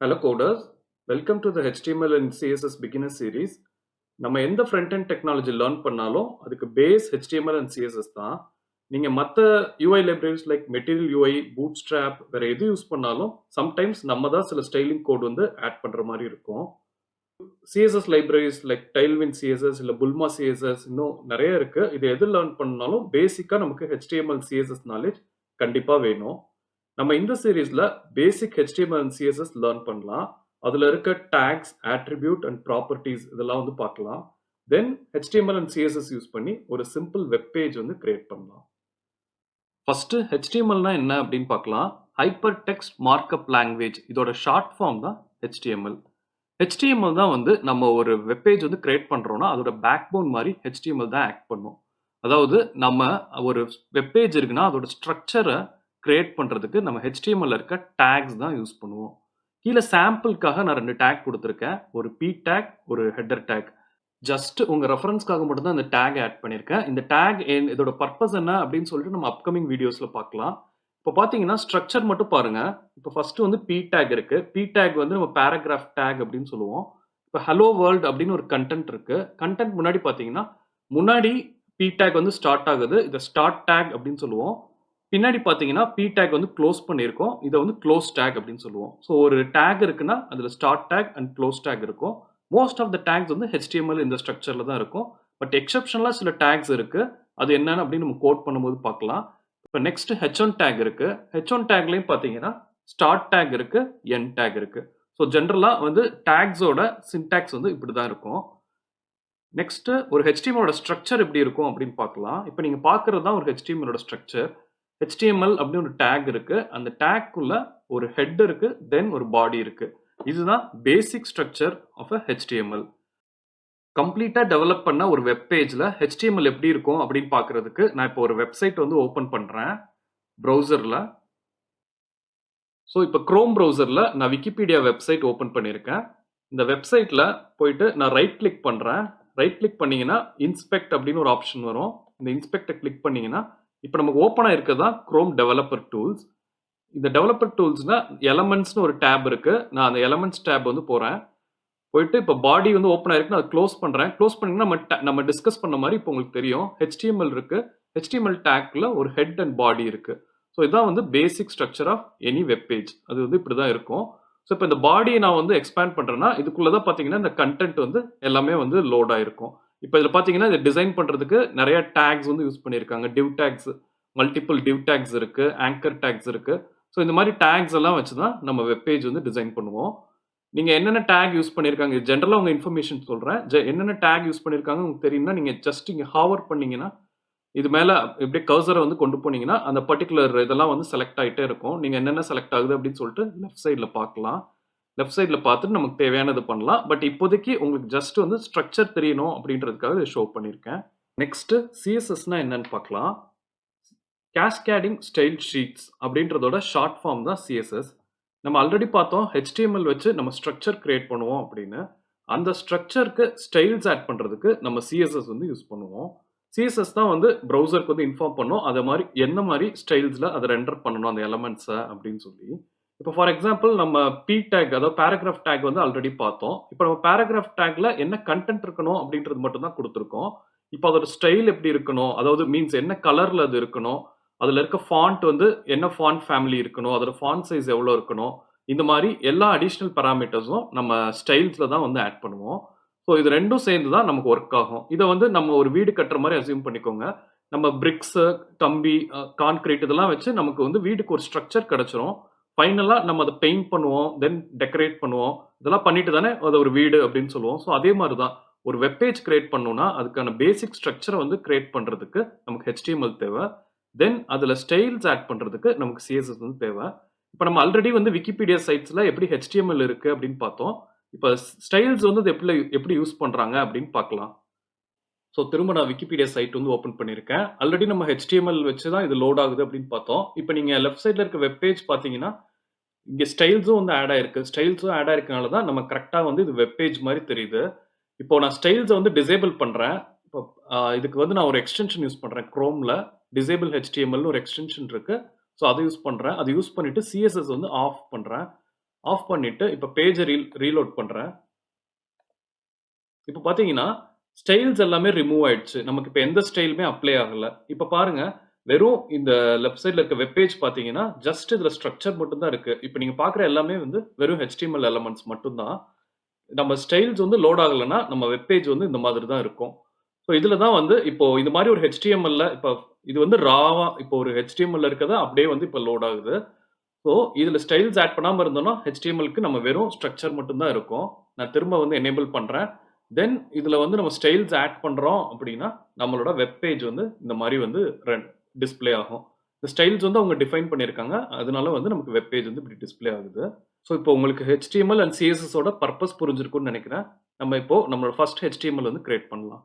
Hello coders, welcome to the HTML and CSS beginner series. நம்ம எந்த front end technology learn பண்ணாலும் அதுக்கு base HTML and CSS தான். நீங்க மத்த UI libraries like Material UI, Bootstrap வேற எது யூஸ் பண்ணாலும் sometimes நம்ம தான் சில styling code வந்து add பண்ற மாதிரி இருக்கும். CSS libraries like Tailwind CSS இல்ல Bulma CSS இன்னும் நிறைய இருக்கு. இது எது learn பண்ணாலும் பேசிக்கா நமக்கு HTML CSS knowledge கண்டிப்பா வேணும். நம்ம இந்த சீரீஸ்ல பேசிக் HTML and CSS லேர்ன் பண்ணலாம். அதுல இருக்க டேக்ஸ், attribute and properties இதெல்லாம் வந்து பார்க்கலாம். தென் HTML and CSS யூஸ் பண்ணி ஒரு சிம்பிள் வெப் பேஜ் வந்து கிரியேட் பண்ணலாம். ஃபர்ஸ்ட் HTMLனா என்ன அப்படின்னு பார்க்கலாம். ஹைப்பர் டெக்ஸ்ட் மார்க்அப் லாங்குவேஜ் இதோட ஷார்ட் ஃபார்ம் தான் HTML. HTML தான் வந்து நம்ம ஒரு வெப் பேஜ் வந்து கிரியேட் பண்றோம்னா அதோட பேக்போன் மாதிரி HTML தான் ஆக்ட் பண்ணும். அதாவது நம்ம ஒரு வெப் பேஜ் இருக்குன்னா அதோட ஸ்ட்ரக்சரை கிரியேட் பண்றதுக்கு நம்ம HTML இருக்க டேக்ஸ் தான் யூஸ் பண்ணுவோம். கீழே சாம்பிளுக்காக நான் 2 டேக் கொடுத்துருக்கேன். ஒரு p டேக், ஒரு ஹெட்டர் டேக். ஜஸ்ட் உங்க ரெஃபரன்ஸ்க்காக மட்டும் தான் இந்த டேக் ஆட் பண்ணியிருக்கேன். இந்த டேக் இதோட பர்பஸ் என்ன அப்படின்னு சொல்லிட்டு நம்ம அப்கமிங் வீடியோஸ்ல பார்க்கலாம். இப்போ பார்த்தீங்கன்னா ஸ்ட்ரக்சர் மட்டும் பாருங்க. இப்போ ஃபர்ஸ்ட் வந்து p டேக் இருக்கு. p டேக் வந்து நம்ம பேராகிராஃப் டேக் அப்படின்னு சொல்லுவோம். இப்போ ஹலோ வேர்ல்ட் அப்படின்னு ஒரு கண்டென்ட் இருக்கு. கண்டென்ட் முன்னாடி பார்த்தீங்கன்னா முன்னாடி p டேக் வந்து ஸ்டார்ட் ஆகுது. இதை ஸ்டார்ட் டேக் அப்படின்னு சொல்லுவோம். பின்னாடி பார்த்தீங்கன்னா p டேக் வந்து க்ளோஸ் பண்ணியிருக்கோம். இதை வந்து க்ளோஸ் டேக் அப்படின்னு சொல்லுவோம். ஸோ ஒரு டேக் இருக்குன்னா அதில் start take and close take இருக்கும். மோஸ்ட் ஆஃப் த டேக்ஸ் வந்து HTML இந்த ஸ்ட்ரக்சர்ல தான் இருக்கும். பட் எக்ஸப்ஷனலாக சில டேக்ஸ் இருக்கு. அது என்னன்னு அப்படின்னு நம்ம கோட் பண்ணும்போது பார்க்கலாம். இப்போ நெக்ஸ்ட் H1 டேக் இருக்கு. H1 டேக்லையும் பார்த்தீங்கன்னா ஸ்டார்ட் டேக் இருக்கு, எண்ட் டேக் இருக்கு. ஸோ ஜென்ரலாக வந்து டேக்ஸோட சின்டாக்ஸ் வந்து இப்படி தான் இருக்கும். நெக்ஸ்ட் ஒரு HTML ஸ்ட்ரக்சர் எப்படி இருக்கும் அப்படின்னு பார்க்கலாம். இப்போ நீங்க பார்க்கறது தான் ஒரு HTML ஸ்ட்ரக்சர். HTML அப்படின்னு ஒரு டேக் இருக்கு. அந்த டேக்குள்ள ஒரு ஹெட் இருக்கு, தென் ஒரு பாடி இருக்கு. இதுதான் basic structure of a HTML. கம்ப்ளீட்டா டெவலப் பண்ண ஒரு வெப் பேஜ்ல HTML எப்படி இருக்கும் அப்படின்னு பார்க்கிறதுக்கு நான் இப்போ ஒரு வெப்சைட் வந்து ஓபன் பண்றேன் ப்ரௌசர்ல. ஸோ இப்போ குரோம் ப்ரௌசர்ல நான் விக்கிபீடியா வெப்சைட் ஓபன் பண்ணியிருக்கேன். இந்த வெப்சைட்ல போயிட்டு நான் ரைட் கிளிக் பண்றேன். ரைட் கிளிக் பண்ணீங்கன்னா இன்ஸ்பெக்ட் அப்படின்னு ஒரு ஆப்ஷன் வரும். இந்த இன்ஸ்பெக்டை கிளிக் பண்ணீங்கன்னா இப்போ நமக்கு ஓப்பன் ஆயிருக்கதா குரோம் டெவலப்பர் டூல்ஸ். இந்த டெவலப்பர் டூல்ஸ்னா எலமெண்ட்ஸ்னு ஒரு டேப் இருக்கு. நான் அந்த எலமெண்ட்ஸ் டேப் வந்து போறேன். போயிட்டு இப்போ பாடி வந்து ஓப்பன் ஆயிருக்கு, அதை க்ளோஸ் பண்றேன். க்ளோஸ் பண்ணீங்கன்னா நம்ம டிஸ்கஸ் பண்ண மாதிரி இப்போ உங்களுக்கு தெரியும் HTML இருக்கு. HTML டேக்ல ஒரு ஹெட் அண்ட் பாடி இருக்கு. ஸோ இதான் வந்து basic structure of any web page. அது வந்து இப்படிதான் இருக்கும். ஸோ இப்போ இந்த பாடியை நான் வந்து எக்ஸ்பேண்ட் பண்றேன்னா இதுக்குள்ளதான் பாத்தீங்கன்னா இந்த கண்டென்ட் வந்து எல்லாமே வந்து லோட் ஆயிருக்கும். இப்போ இதில் பார்த்தீங்கன்னா இதை டிசைன் பண்ணுறதுக்கு நிறைய டேக்ஸ் வந்து யூஸ் பண்ணியிருக்காங்க. Div tags, multiple div tags இருக்கு, ஆங்கர் டேக்ஸ் இருக்கு. ஸோ இந்த மாதிரி டேக்ஸ் எல்லாம் வச்சு தான் நம்ம வெப் பேஜ் வந்து டிசைன் பண்ணுவோம். நீங்கள் என்னென்ன டேக் யூஸ் பண்ணியிருக்காங்க ஜென்ரலாக உங்கள் இன்ஃபர்மேஷன் சொல்கிறேன். என்னென்ன டேக் யூஸ் பண்ணியிருக்காங்க உங்களுக்கு தெரியும்னா நீங்கள் ஜஸ்ட் இங்கே ஹாவர் பண்ணீங்கன்னா இது மேலே இப்படியே கர்சரை வந்து கொண்டு போனீங்கன்னா அந்த பர்டிகுலர் இதெல்லாம் வந்து செலக்ட் ஆகிட்டே இருக்கும். நீங்கள் என்னென்ன செலக்ட் ஆகுது அப்படின்னு சொல்லிட்டு லெஃப்ட் சைடில் பார்க்கலாம். லெஃப்ட் சைடில் பார்த்துட்டு நமக்கு தேவையானது பண்ணலாம். பட் இப்போதைக்கு உங்களுக்கு ஜஸ்ட் வந்து ஸ்ட்ரக்சர் தெரியணும் அப்படின்றதுக்காக இதை ஷோ பண்ணியிருக்கேன். நெக்ஸ்ட் CSSனா என்னன்னு பார்க்கலாம். கேஸ்கேடிங் ஸ்டைல் ஷீட்ஸ் அப்படின்றதோட ஷார்ட் ஃபார்ம் தான் CSS. நம்ம ஆல்ரெடி பார்த்தோம் HTML வச்சு நம்ம ஸ்ட்ரக்சர் கிரியேட் பண்ணுவோம் அப்படின்னு. அந்த ஸ்ட்ரக்சருக்கு ஸ்டைல்ஸ் ஆட் பண்ணுறதுக்கு நம்ம CSS வந்து யூஸ் பண்ணுவோம். CSS தான் வந்து ப்ரௌசருக்கு வந்து இன்ஃபார்ம் பண்ணும் அதை மாதிரி என்ன மாதிரி ஸ்டைல்ஸில் அதை ரெண்டர் பண்ணணும் அந்த எலமெண்ட்ஸை அப்படின்னு சொல்லி. இப்போ ஃபார் எக்ஸாம்பிள் நம்ம p டேக் அதாவது பேராகிராஃப் டேக் வந்து ஆல்ரெடி பார்த்தோம். இப்போ நம்ம பேராகிராஃப் டேக்ல என்ன கண்டென்ட் இருக்கணும் அப்படின்றது மட்டும் தான் கொடுத்துருக்கோம். இப்போ அதோட ஸ்டைல் எப்படி இருக்கணும், அதாவது மீன்ஸ் என்ன கலர்ல அது இருக்கணும், அதுல இருக்க ஃபாண்ட் வந்து என்ன ஃபாண்ட் ஃபேமிலி இருக்கணும், அதோட ஃபாண்ட் சைஸ் எவ்வளோ இருக்கணும், இந்த மாதிரி எல்லா அடிஷ்னல் பேராமீட்டர்ஸும் நம்ம ஸ்டைல்ஸ்ல தான் வந்து ஆட் பண்ணுவோம். ஸோ இது ரெண்டும் சேர்ந்து தான் நமக்கு ஒர்க் ஆகும். இதை வந்து நம்ம ஒரு வீடு கட்டுற மாதிரி அசியூம் பண்ணிக்கோங்க. நம்ம பிரிக்ஸ், கம்பி, கான்கிரீட் இதெல்லாம் வச்சு நமக்கு வந்து வீட்டுக்கு ஒரு ஸ்ட்ரக்சர் கிடைச்சிரும். ஃபைனலாக நம்ம அதை பெயிண்ட் பண்ணுவோம், தென் டெக்கரேட் பண்ணுவோம். இதெல்லாம் பண்ணிட்டு தானே அது ஒரு வீடு அப்படின்னு சொல்லுவோம். ஸோ அதே மாதிரி தான் ஒரு வெப்பேஜ் கிரியேட் பண்ணோம்னா அதுக்கான பேசிக் ஸ்ட்ரக்சரை வந்து கிரியேட் பண்ணுறதுக்கு நமக்கு HTML தேவை. தென் அதில் ஸ்டைல்ஸ் ஆட் பண்ணுறதுக்கு நமக்கு CSS வந்து தேவை. இப்போ நம்ம ஆல்ரெடி வந்து விக்கிபீடியா சைட்ஸில் எப்படி HTML இருக்குது அப்படின்னு பார்த்தோம். இப்போ ஸ்டைல்ஸ் வந்து எப்படி யூஸ் பண்ணுறாங்க அப்படின்னு பார்க்கலாம். ஸோ திரும்ப நான் விக்கிபீடியா சைட் வந்து ஓப்பன் பண்ணியிருக்கேன். ஆல்ரெடி நம்ம HTML வச்சு தான் இது லோட் ஆகுது அப்படின்னு பார்த்தோம். இப்போ நீங்கள் லெஃப்ட் சைடில் இருக்க வெப் பேஜ் பார்த்தீங்கன்னா இங்கே ஸ்டைல்ஸும் வந்து ஆட் ஆயிருக்கு. ஸ்டைல்ஸும் ஆட் ஆயிருக்கனால தான் நம்ம கரெக்டாக வந்து இது வெப் பேஜ் மாதிரி தெரியுது. இப்போ நான் ஸ்டைல்ஸை வந்து டிசேபிள் பண்ணுறேன். இப்போ இதுக்கு வந்து நான் ஒரு எக்ஸ்டென்ஷன் யூஸ் பண்ணுறேன். குரோமில் டிசேபிள் HTML ஒரு எக்ஸ்டென்ஷன் இருக்கு. ஸோ அதை யூஸ் பண்ணுறேன். அதை யூஸ் பண்ணிட்டு CSS வந்து ஆஃப் பண்ணுறேன். ஆஃப் பண்ணிட்டு இப்போ பேஜை ரீலோட் பண்ணுறேன். இப்போ பார்த்தீங்கன்னா ஸ்டைல்ஸ் எல்லாமே ரிமூவ் ஆயிடுச்சு. நமக்கு இப்போ எந்த ஸ்டைலுமே அப்ளை ஆகல. இப்போ பாருங்க வெறும் இந்த லெஃப்ட் சைடில் இருக்க வெப் பேஜ் பார்த்தீங்கன்னா ஜஸ்ட் இதில் ஸ்ட்ரக்சர் மட்டும் தான் இருக்கு. இப்போ நீங்கள் பார்க்குற எல்லாமே வந்து வெறும் HTML எலமெண்ட்ஸ் மட்டும்தான். நம்ம ஸ்டைல்ஸ் வந்து லோட் ஆகலைன்னா நம்ம வெப் பேஜ் வந்து இந்த மாதிரி தான் இருக்கும். ஸோ இதில் தான் வந்து இப்போ இந்த மாதிரி ஒரு HTML இப்போ இது வந்து ராவா இப்போ ஒரு HTML இருக்கதா அப்படியே வந்து இப்போ லோட் ஆகுது. ஸோ இதில் ஸ்டைல்ஸ் ஆட் பண்ணாமல் இருந்தோம்னா HTMLக்கு நம்ம வெறும் ஸ்ட்ரக்சர் மட்டும்தான் இருக்கும். நான் திரும்ப வந்து எனேபிள் பண்ணுறேன். தென் இதில் வந்து நம்ம ஸ்டைல்ஸ் ஆட் பண்ணுறோம் அப்படின்னா நம்மளோட வெப் பேஜ் வந்து இந்த மாதிரி வந்து டிஸ்பிளே ஆகும். இந்த ஸ்டைல்ஸ் வந்து அவங்க டிஃபைன் பண்ணியிருக்காங்க. அதனால வந்து நமக்கு வெப் பேஜ் வந்து இப்படி டிஸ்பிளே ஆகுது. ஸோ இப்போ உங்களுக்கு HTML அண்ட் CSS ஓட பர்பஸ் புரிஞ்சிருக்கும்னு நினைக்கிறேன். நம்ம இப்போ நம்மளோட ஃபர்ஸ்ட் HTML வந்து கிரியேட் பண்ணலாம்.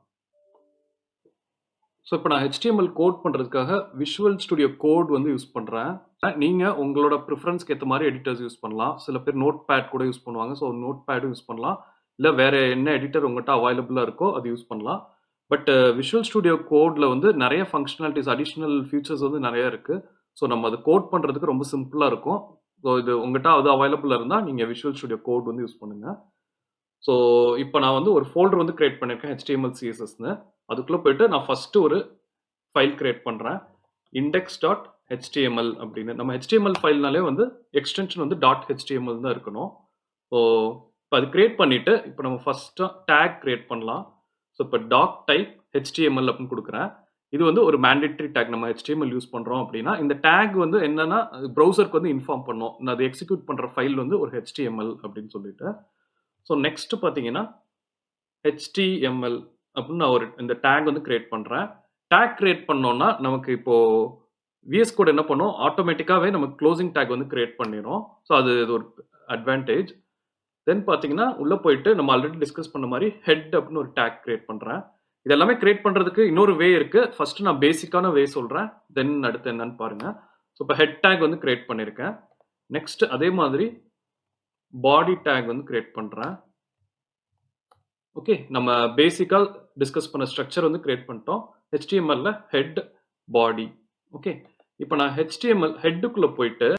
ஸோ இப்போ நான் HTML கோட் பண்ணுறதுக்காக விஷுவல் ஸ்டுடியோ கோட் வந்து யூஸ் பண்ணுறேன். நீங்கள் உங்களோட ப்ரிஃபரன்ஸ்க்கு ஏற்ற மாதிரி எடிட்டர்ஸ் யூஸ் பண்ணலாம். சில பேர் நோட் பேட் கூட யூஸ் பண்ணுவாங்க. ஸோ நோட் பேடும் யூஸ் பண்ணலாம். இல்லை வேறு என்ன எடிட்டர் உங்கள்கிட்ட அவைலபிளாக இருக்கோ அது யூஸ் பண்ணலாம். பட் விஷுவல் ஸ்டுடியோ கோடில் வந்து நிறைய ஃபங்க்ஷனாலிட்டிஸ் அடிஷ்னல் ஃபியூச்சர்ஸ் வந்து நிறைய இருக்குது. ஸோ நம்ம அதை கோட் பண்ணுறதுக்கு ரொம்ப சிம்பிளாக இருக்கும். ஸோ இது உங்கள்கிட்ட அது அவைலபிளாக இருந்தால் நீங்கள் விஷுவல் ஸ்டுடியோ கோட் வந்து யூஸ் பண்ணுங்கள். ஸோ இப்போ நான் வந்து ஒரு ஃபோல்டர் வந்து கிரியேட் பண்ணியிருக்கேன் HTML CSSன்னு. அதுக்குள்ளே போயிட்டு நான் ஃபஸ்ட்டு ஒரு ஃபைல் கிரியேட் பண்ணுறேன். index.html அப்படின்னு. நம்ம HTML ஃபைல்னாலே வந்து எக்ஸ்டென்ஷன் வந்து .html தான் இருக்கணும். ஸோ இப்போ அது கிரியேட் பண்ணிவிட்டு இப்போ நம்ம ஃபஸ்ட்டு டேக் கிரியேட் பண்ணலாம். ஸோ இப்போ டாக் டைப் HTML அப்படின்னு கொடுக்குறேன். இது வந்து ஒரு மேண்டேட்டரி டேக். நம்ம HTML யூஸ் பண்ணுறோம் அப்படின்னா இந்த டேக் வந்து என்னன்னா ப்ரௌசருக்கு வந்து இன்ஃபார்ம் பண்ணும். நான் அது எக்ஸிக்யூட் பண்ணுற ஃபைல் வந்து ஒரு HTML அப்படின்னு சொல்லிட்டு. ஸோ நெக்ஸ்ட் பார்த்தீங்கன்னா HTML அப்படின்னு நான் ஒரு இந்த டேக் வந்து கிரியேட் பண்ணுறேன். டேக் கிரியேட் பண்ணோம்னா நமக்கு இப்போ VS Code என்ன பண்ணும் ஆட்டோமேட்டிக்காகவே நமக்கு க்ளோசிங் டேக் வந்து கிரியேட் பண்ணிடும். ஸோ அது ஒரு அட்வான்டேஜ். தென் பார்த்தீங்கன்னா உள்ளே போயிட்டு நம்ம ஆல்ரெடி டிஸ்கஸ் பண்ண மாதிரி ஹெட் அப்படின்னு ஒரு டேக் கிரியேட் பண்ணுறேன். இது எல்லாமே கிரியேட் பண்ணுறதுக்கு இன்னொரு வே இருக்குது. ஃபஸ்ட்டு நான் பேசிக்கான வே சொல்கிறேன். தென் அடுத்து என்னன்னு பாருங்கள். ஸோ இப்போ ஹெட் டேக் வந்து கிரியேட் பண்ணியிருக்கேன். நெக்ஸ்ட் அதே மாதிரி பாடி டேக் வந்து கிரியேட் பண்ணுறேன். ஓகே, நம்ம பேசிக்காக டிஸ்கஸ் பண்ண ஸ்ட்ரக்சர் வந்து கிரியேட் பண்ணிட்டோம். HTMLல ஹெட் பாடி. ஓகே, இப்போ நான் HTML ஹெட்டுக்குள்ளே போயிட்டு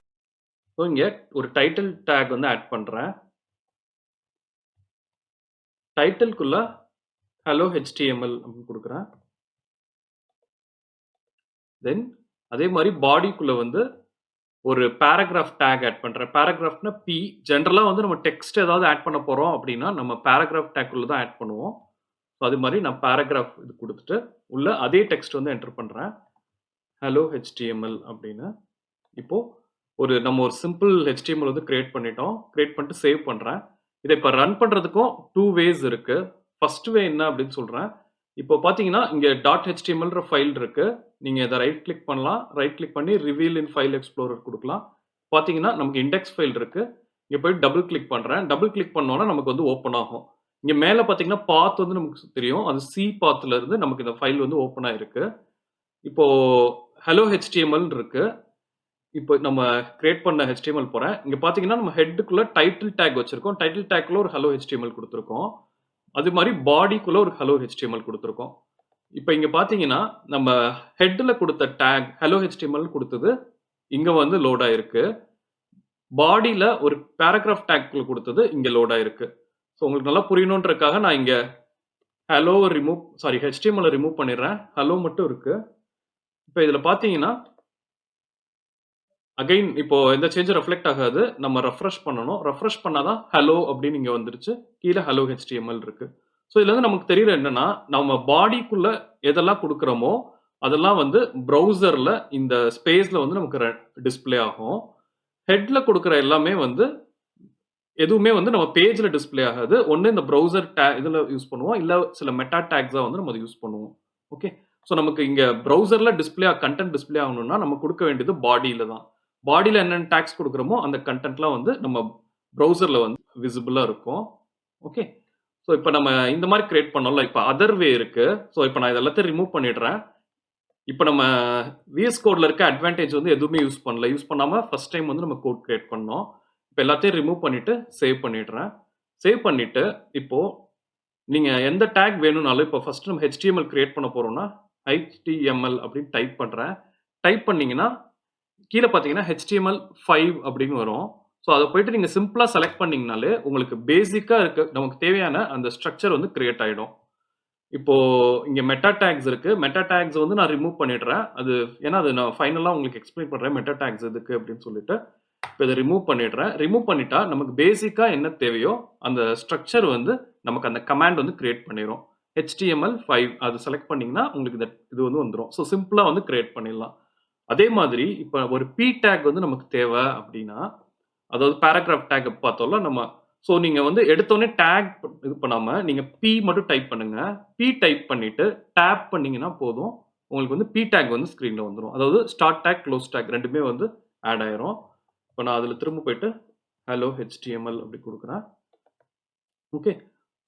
இங்கே ஒரு டைட்டில் டேக் வந்து ஆட் பண்ணுறேன். டைட்டில்குள்ள ஹலோ HTML அப்படின்னு கொடுக்குறேன். தென் அதே மாதிரி பாடிக்குள்ளே வந்து ஒரு பேராகிராஃப் டேக் ஆட் பண்ணுறேன். பேராகிராஃப்னா P. ஜென்ரலாக வந்து நம்ம டெக்ஸ்ட் ஏதாவது ஆட் பண்ண போகிறோம் அப்படின்னா நம்ம பேராகிராஃப் டேக்குள்ளே தான் ஆட் பண்ணுவோம். ஸோ அது மாதிரி நான் பேராகிராஃப் இது கொடுத்துட்டு உள்ள அதே டெக்ஸ்ட் வந்து என்டர் பண்ணுறேன். ஹலோ HTML அப்படின்னு. இப்போது நம்ம ஒரு சிம்பிள் HTML வந்து கிரியேட் பண்ணிட்டோம். கிரியேட் பண்ணிட்டு சேவ் பண்ணுறேன். இதை இப்போ ரன் பண்ணுறதுக்கும் 2 ways இருக்குது. ஃபர்ஸ்ட் வே என்ன அப்படின்னு சொல்கிறேன். இப்போ பார்த்தீங்கன்னா இங்கே .htmlன்ற ஃபைல் இருக்குது. நீங்கள் இதை ரைட் கிளிக் பண்ணலாம். ரைட் கிளிக் பண்ணி ரிவீல் இன் ஃபைல் எக்ஸ்ப்ளோரர் கொடுக்கலாம். பார்த்தீங்கன்னா நமக்கு இண்டெக்ஸ் ஃபைல் இருக்குது. இங்கே போய் டபுள் கிளிக் பண்ணுறேன். டபுள் கிளிக் பண்ணோன்னா நமக்கு வந்து ஓப்பன் ஆகும். இங்கே மேலே பார்த்தீங்கன்னா பாத் வந்து நமக்கு தெரியும். அது C பாத்தில் இருந்து நமக்கு இந்த ஃபைல் வந்து ஓப்பன் ஆகிருக்கு. இப்போது ஹலோ HTML இருக்கு. இப்போ நம்ம கிரியேட் பண்ண HTML போகிறேன். இங்கே பார்த்தீங்கன்னா நம்ம ஹெட்டுக்குள்ளே டைட்டில் டேக் வச்சுருக்கோம். டைட்டில் டேக்கில் ஒரு ஹலோ HTML கொடுத்துருக்கோம். அது மாதிரி பாடிக்குள்ளே ஒரு ஹலோ HTML கொடுத்துருக்கோம். இப்போ இங்கே பார்த்தீங்கன்னா நம்ம ஹெட்டில் கொடுத்த டேக் ஹலோ HTML கொடுத்தது இங்கே வந்து லோட் ஆகிருக்கு. பாடியில் ஒரு பேராகிராஃப் டேக்குள்ள கொடுத்தது இங்கே லோட் ஆகிருக்கு. ஸோ உங்களுக்கு நல்லா புரியணுன்றதுக்காக நான் இங்கே ஹலோ HTML ரிமூவ் பண்ணிடுறேன். ஹலோ மட்டும் இருக்குது. இப்போ இதில் பார்த்தீங்கன்னா அகைன் இப்போ எந்த சேஞ்சும் ரெஃப்ளெக்ட் ஆகாது. நம்ம ரெஃப்ரெஷ் பண்ணணும். ரெஃப்ரெஷ் பண்ணாதான் ஹலோ அப்படின்னு இங்கே வந்துருச்சு. கீழே ஹலோ HTML இருக்கு. ஸோ இதுல வந்து நமக்கு தெரியல என்னன்னா நம்ம பாடிக்குள்ள எதெல்லாம் கொடுக்குறோமோ அதெல்லாம் வந்து ப்ரௌசர்ல இந்த ஸ்பேஸ்ல வந்து நமக்கு டிஸ்பிளே ஆகும். ஹெட்ல கொடுக்குற எல்லாமே வந்து எதுவுமே வந்து நம்ம பேஜ்ல டிஸ்பிளே ஆகாது. ஒன்று இந்த ப்ரௌசர் இதில் யூஸ் பண்ணுவோம், இல்லை சில மெட்டா டேக்ஸாக வந்து நம்ம அதை யூஸ் பண்ணுவோம். ஓகே, ஸோ நமக்கு இங்கே ப்ரௌசர்ல டிஸ்பிளே கண்டென்ட் டிஸ்பிளே ஆகணும்னா நம்ம கொடுக்க வேண்டியது பாடியில தான். பாடியில் என்னென்ன டேக்ஸ் கொடுக்குறோமோ அந்த கண்டென்ட்லாம் வந்து நம்ம ப்ரௌசரில் வந்து விசிபிளாக இருக்கும். ஓகே, ஸோ இப்போ நம்ம இந்த மாதிரி கிரியேட் பண்ணோம்ல. இப்போ அதர் வே இருக்குது. ஸோ இப்போ நான் இதெல்லாத்தையும் ரிமூவ் பண்ணிடுறேன். இப்போ நம்ம VS கோடில் இருக்க அட்வான்டேஜ் வந்து எதுவுமே யூஸ் பண்ணல. யூஸ் பண்ணாமல் ஃபர்ஸ்ட் டைம் வந்து நம்ம கோட் கிரியேட் பண்ணோம். இப்போ எல்லாத்தையும் ரிமூவ் பண்ணிவிட்டு சேவ் பண்ணிடுறேன். சேவ் பண்ணிவிட்டு இப்போது நீங்கள் எந்த டேக் வேணும்னாலும் இப்போ ஃபஸ்ட்டு நம்ம HTML கிரியேட் பண்ண போகிறோம்னா HTML அப்படின்னு டைப் பண்ணுறேன். டைப் பண்ணிங்கன்னா கீழே பார்த்தீங்கன்னா HTML5 அப்படின்னு வரும். ஸோ அதை போயிட்டு நீங்கள் சிம்பிளாக செலக்ட் பண்ணீங்கனாலே உங்களுக்கு பேசிக்காக இருக்க நமக்கு தேவையான அந்த ஸ்ட்ரக்சர் வந்து கிரியேட் ஆகிடும். இப்போ இங்க மெட்டா டேக்ஸ் இருக்கு. மெட்டா டேக்ஸ் வந்து நான் ரிமூவ் பண்ணிடுறேன். அது ஏன்னா அது நான் ஃபைனலா உங்களுக்கு எக்ஸ்பிளைன் பண்றேன் மெட்டா டேக்ஸ் எதுக்கு அப்படின்னு சொல்லிட்டு. இப்போ இதை ரிமூவ் பண்ணிடுறேன். ரிமூவ் பண்ணிட்டா நமக்கு பேசிக்கா என்ன தேவையோ அந்த ஸ்ட்ரக்சர் வந்து நமக்கு அந்த கமாண்ட் வந்து கிரியேட் பண்ணிடும். HTML5 அது செலக்ட் பண்ணீங்கன்னா உங்களுக்கு இது வந்து வந்துடும். ஸோ சிம்பிளா வந்து கிரியேட் பண்ணிடலாம். அதே மாதிரி இப்போ ஒரு P டேக் வந்து நமக்கு தேவை அப்படின்னா, அதாவது பேராகிராஃப் டேக் பார்த்தோம்ல நம்ம. ஸோ நீங்க வந்து எடுத்தோடனே டேக் இது பண்ணாம நீங்க P மட்டும் டைப் பண்ணுங்க. P டைப் பண்ணிட்டு டேப் பண்ணீங்கன்னா போதும். உங்களுக்கு வந்து P டேக் வந்து ஸ்க்ரீன்ல வந்துடும். அதாவது ஸ்டார்ட் டேக், க்ளோஸ் டேக் ரெண்டுமே வந்து ஆட் ஆயிரும். இப்போ நான் அதில் திரும்ப போயிட்டு ஹலோ HTML அப்படி கொடுக்குறேன். ஓகே.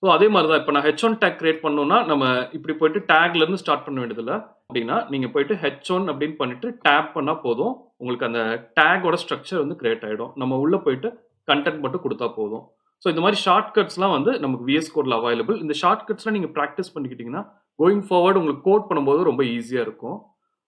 ஸோ அதே மாதிரி தான் இப்போ நான் H1 டேக் கிரியேட் பண்ணோம்னா நம்ம இப்படி போயிட்டு டேக்ல இருந்து ஸ்டார்ட் பண்ண வேண்டியதில்லை. அப்படின்னா நீங்க போயிட்டு H1 அப்படின்னு பண்ணிட்டு டேப் பண்ணா போதும். உங்களுக்கு அந்த டேகோட ஸ்ட்ரக்சர் வந்து கிரியேட் ஆயிடும். நம்ம உள்ள போயிட்டு கண்டென்ட் மட்டும் கொடுத்தா போதும். ஸோ இந்த மாதிரி ஷார்ட் கட்ஸ்லாம் வந்து நமக்கு VS கோட்ல அவைலபிள். இந்த ஷார்ட் கட்ஸ்லாம் நீங்க ப்ராக்டிஸ் பண்ணிக்கிட்டீங்கன்னா கோயிங் ஃபார்வர்ட் உங்களுக்கு கோட் பண்ணும்போது ரொம்ப ஈஸியா இருக்கும்.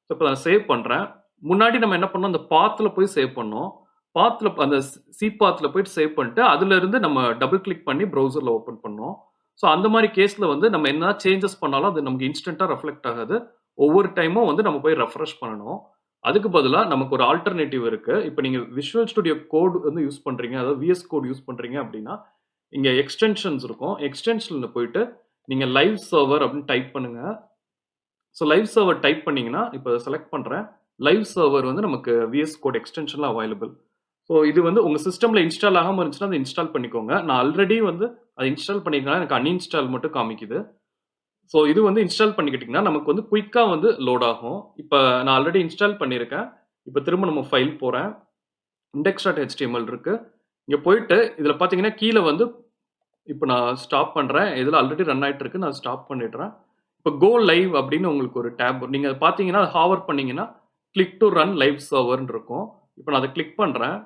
ஸோ இப்போ நான் சேவ் பண்றேன். முன்னாடி நம்ம என்ன பண்ணோம், அந்த பாத்ல போய் சேவ் பண்ணோம். பாத்ல அந்த சி பாத்ல போயிட்டு சேவ் பண்ணிட்டு அதுல இருந்து நம்ம டபுள் கிளிக் பண்ணி ப்ரௌசர்ல ஓபன் பண்ணோம். ஸோ அந்த மாதிரி கேஸ்ல வந்து நம்ம என்ன சேஞ்சஸ் பண்ணாலும் அது நமக்கு இன்ஸ்டன்டா ரெஃப்ளெக்ட் ஆகாது. ஒவ்வொரு டைமும் வந்து நம்ம போய் ரெஃப்ரெஷ் பண்ணணும். அதுக்கு பதிலா நமக்கு ஒரு ஆல்டர்னேட்டிவ் இருக்கு. இப்போ நீங்க விஷுவல் ஸ்டுடியோ கோட் வந்து யூஸ் பண்றீங்க, அதாவது VS கோட் யூஸ் பண்றீங்க அப்படின்னா இங்க எக்ஸ்டென்ஷன்ஸ் இருக்கும். எக்ஸ்டென்ஷன்ல போயிட்டு நீங்க லைவ் சர்வர் அப்படின்னு டைப் பண்ணுங்க. ஸோ லைவ் சர்வர் டைப் பண்ணீங்கன்னா இப்போ செலக்ட் பண்றேன். லைவ் சர்வர் வந்து நமக்கு VS கோட் எக்ஸ்டென்ஷன்ல அவைலபிள். ஸோ இது வந்து உங்க சிஸ்டம்ல இன்ஸ்டால் ஆகாம இருந்துச்சுன்னா அதை இன்ஸ்டால் பண்ணிக்கோங்க. நான் ஆல்ரெடி வந்து அதை இன்ஸ்டால் பண்ணிருக்கேன். எனக்கு அன்இன்ஸ்டால் மட்டும் காமிக்குது. ஸோ இது வந்து இன்ஸ்டால் பண்ணிக்கிட்டீங்கன்னா நமக்கு வந்து குயிக்கா வந்து லோட் ஆகும். இப்போ நான் ஆல்ரெடி இன்ஸ்டால் பண்ணியிருக்கேன். இப்போ திரும்ப நம்ம ஃபைல் போறேன். index.html இருக்கு. இங்க போயிட்டு இதுல பாத்தீங்கன்னா கீழே வந்து இப்போ நான் ஸ்டாப் பண்றேன். இதுல ஆல்ரெடி ரன் ஆயிட்டு இருக்கு. நான் ஸ்டாப் பண்ணிடுறேன். இப்போ கோ லைவ் அப்படின்னு உங்களுக்கு ஒரு டேப் நீங்க பாத்தீங்கன்னா ஹாவர் பண்ணீங்கன்னா கிளிக் டு ரன் லைவ் சர்வர்னு இருக்கும். இப்போ நான் அதை கிளிக் பண்றேன்.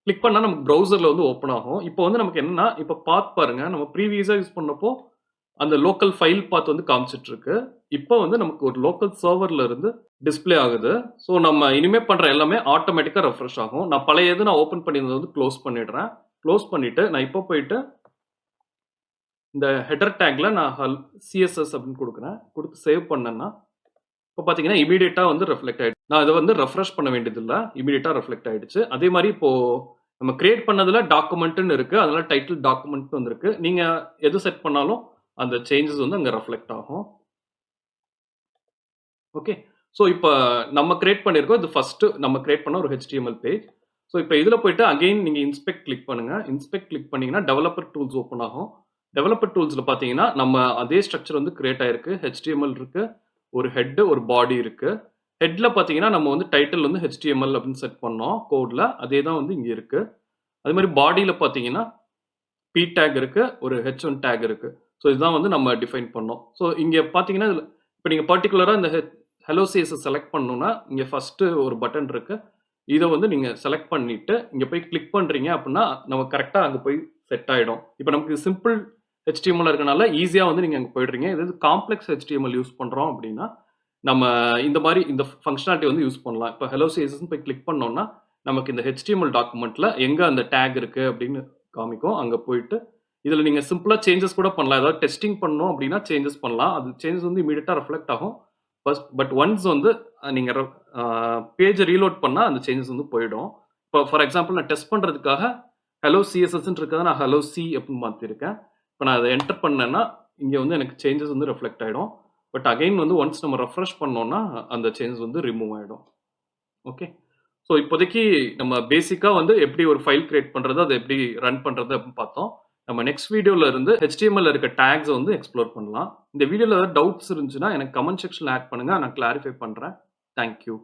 கிளிக் பண்ணா நமக்கு ப்ரௌசர்ல வந்து ஓப்பன் ஆகும். இப்போ வந்து நமக்கு என்னன்னா இப்போ பாத் பாருங்க, நம்ம ப்ரீவியஸா யூஸ் பண்ணப்போ அந்த லோக்கல் ஃபைல் பாத் வந்து காமிச்சிட்டு இருக்கு. இப்போ வந்து நமக்கு ஒரு லோக்கல் சர்வர்ல இருந்து டிஸ்ப்ளே ஆகுது. ஸோ நம்ம இனிமே பண்ற எல்லாமே ஆட்டோமேட்டிக்கா ரெஃப்ரெஷ் ஆகும். நான் பழைய இது நான் ஓப்பன் பண்ணியிருந்தது வந்து க்ளோஸ் பண்ணிடுறேன். க்ளோஸ் பண்ணிட்டு நான் இப்போ போயிட்டு இந்த ஹெடர் டேக்ல நான் CSS அப்படின்னு கொடுக்குறேன். கொடுத்து சேவ் பண்ணேன்னா இப்போ பார்த்தீங்கன்னா இமீடியட்டா வந்து ரெஃப்ளெக்ட் ஆயிடுச்சு. நான் இதை வந்து ரெஃப்ரெஷ் பண்ண வேண்டியதில்லை. இமீடியட்டா ரெஃப்ளெக்ட் ஆயிடுச்சு. அதே மாதிரி இப்போ நம்ம கிரியேட் பண்ணதுல டாக்குமெண்ட்னு இருக்கு. அதனால டைட்டில் டாக்குமெண்ட் வந்திருக்கு. நீங்க எது செட் பண்ணாலும் அந்த சேஞ்சஸ் வந்து அங்க ரெஃப்ளெக்ட் ஆகும். ஓகே. ஸோ இப்போ நம்ம கிரியேட் பண்ணியிருக்கோம். இது ஃபர்ஸ்ட் நம்ம கிரியேட் பண்ண ஒரு HTML பேஜ். ஸோ இப்போ இதில் போயிட்டு அகைன் நீங்கள் இன்ஸ்பெக்ட் கிளிக் பண்ணுங்க. இன்ஸ்பெக்ட் கிளிக் பண்ணீங்கன்னா டெவலப்பர் டூல்ஸ் ஓப்பன் ஆகும். டெவலப்பர் டூல்ஸில் பார்த்தீங்கன்னா நம்ம அதே ஸ்ட்ரக்சர் வந்து கிரியேட் ஆயிருக்கு. HTML இருக்கு, ஒரு ஹெட், ஒரு பாடி இருக்கு. ஹெட்ல பார்த்தீங்கன்னா நம்ம வந்து டைட்டில் வந்து HTML அப்படின்னு செட் பண்ணோம் கோட்ல. அதே தான் வந்து இங்கே இருக்கு. அதே மாதிரி பாடியில் பார்த்தீங்கன்னா P டேக் இருக்கு, ஒரு H1 டேக் இருக்கு. ஸோ இதுதான் வந்து நம்ம டிஃபைன் பண்ணோம். ஸோ இங்கே பார்த்தீங்கன்னா இப்போ நீங்கள் பர்டிகுலராக இந்த ஹலோ CSS செலக்ட் பண்ணணும்னா இங்கே ஃபர்ஸ்ட் ஒரு பட்டன் இருக்கு. இதை வந்து நீங்க செலக்ட் பண்ணிட்டு இங்க போய் கிளிக் பண்றீங்க அப்படின்னா நம்ம கரெக்டா அங்க போய் செட் ஆயிடும். இப்போ நமக்கு சிம்பிள் HTML இருக்கனால ஈஸியா வந்து நீங்க அங்க போயிடுறீங்க. இது காம்ப்ளெக்ஸ் HTML யூஸ் பண்றோம் அப்படின்னா நம்ம இந்த மாதிரி இந்த ஃபங்க்ஷனாலிட்டி வந்து யூஸ் பண்ணலாம். இப்போ ஹலோ CSS போய் கிளிக் பண்ணோம்னா நமக்கு இந்த HTML டாக்குமெண்ட்ல எங்க அந்த டேக் இருக்கு அப்படின்னு காமிக்கும். அங்க போயிட்டு இதுல நீங்க சிம்பிளா சேஞ்சஸ் கூட பண்ணலாம். ஏதாவது டெஸ்டிங் பண்ணணும் அப்படின்னா சேஞ்சஸ் பண்ணலாம். அது சேஞ்சஸ் வந்து இமீடியட்டா ரெஃப்ளெக்ட் ஆகும். பட் ஒன்ஸ் வந்து நீங்க பேஜை ரீலோட் பண்ணா அந்த சேஞ்சஸ் வந்து போயிடும். இப்போ ஃபார் எக்ஸாம்பிள் நான் டெஸ்ட் பண்றதுக்காக ஹலோ CSS இருக்கிறத நான் ஹலோ சி அப்படின்னு மாத்திருக்கேன். இப்போ நான் அதை என்டர் பண்ணேன்னா இங்க வந்து எனக்கு சேஞ்சஸ் வந்து ரெஃப்ளெக்ட் ஆயிடும். பட் அகைன் வந்து ஒன்ஸ் நம்ம ரெஃப்ரெஷ் பண்ணோம்னா அந்த சேஞ்சஸ் வந்து ரிமூவ் ஆயிடும். ஓகே. ஸோ இப்போதைக்கு நம்ம பேசிக்கா வந்து எப்படி ஒரு ஃபைல் கிரியேட் பண்றது, அதை எப்படி ரன் பண்றது அப்படின்னு பார்த்தோம். நம்ம நெக்ஸ்ட் வீடியோல இருந்து HTML இருக்க டேக்ஸ் வந்து எக்ஸ்ப்ளோர் பண்ணலாம். இந்த வீடியோல ஏதாவது டவுட்ஸ் இருந்துச்சுன்னா எனக்கு கமெண்ட் செக்ஷன்ல ஆட் பண்ணுங்க. நான் கிளாரிஃபை பண்றேன். தேங்க்யூ.